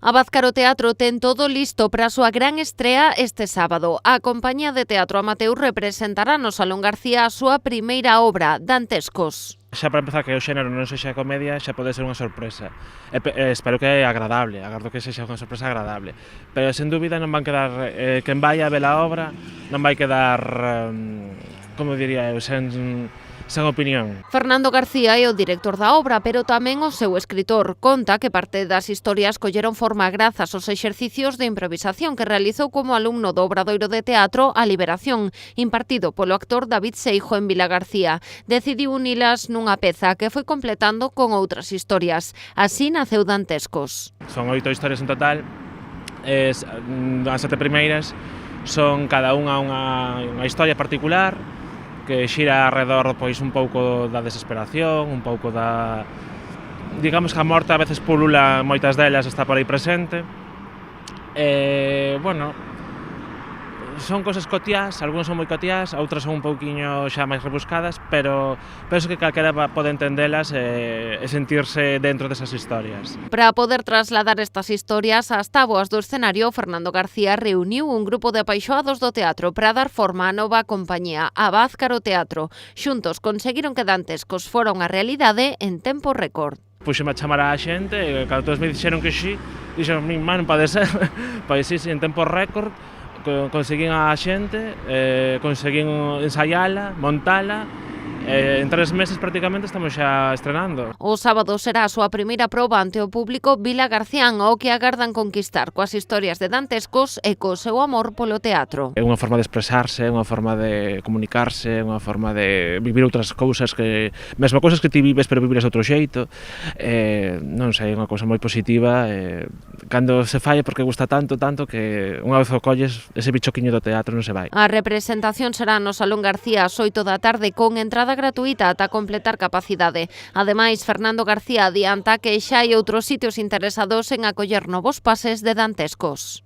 Abázcaro Teatro ten todo listo para a súa gran estrea este sábado. A compañía de teatro amateur representará no Salón García a súa primeira obra, Dantescos. Xa para empezar, que o xénero non sexa comedia xa pode ser unha sorpresa. Espero que é agradable, agardo que sexa unha sorpresa agradable. Pero sen dúbida non van quedar, quen vai a ver a obra non vai quedar, como diría eu, sen opinión. Fernando García é o director da obra, pero tamén o seu escritor. Conta que parte das historias colleron forma grazas aos exercicios de improvisación que realizou como alumno do Obradoiro de Teatro A Liberación, impartido polo actor David Seijo en Vilagarcía. Decidiu unilas nunha peza que foi completando con outras historias. Así naceu Dantescos. Son 8 historias en total, as 7 primeiras son cada unha historia particular que xira alrededor pois un pouco da desesperación, un pouco da... Digamos que a morte a veces pulula, moitas delas está por aí presente. Bueno, son cosas cotiás, algunhas son moi cotiás, outras son un pouquiño xa máis rebuscadas, pero penso que calquera pode entendelas e sentirse dentro desas historias. Para poder trasladar estas historias ás táboas do escenario, Fernando García reuniu un grupo de apaixoados do teatro para dar forma á nova compañía, Abázcaro Teatro. Xuntos conseguiron que Dantescos fora unha realidade en tempo récord. Puxeme a chamar a xente e cando todos me dixeron que sí, dixeron, non pode ser, pois sí, en tempo récord, conseguín a xente, conseguín ensaiala, montala, en 3 meses prácticamente estamos xa estrenando. O sábado será a súa primeira proba ante o público vilagarcián, o que agardan conquistar coas historias de Dantescos e co seu amor polo teatro. É unha forma de expresarse, é unha forma de comunicarse, é unha forma de vivir outras cousas que... mesmo cousas que ti vives pero viviras de outro xeito. Non sei, é unha cousa moi positiva. Cando se fai é porque gusta tanto que unha vez o colles, ese bichoquiño do teatro non se vai. A representación será no Salón García ás 8 da tarde con entrada gratuita ata completar capacidade. Ademais, Fernando García adianta que xa hai outros sitios interesados en acoller novos pases de Dantescos.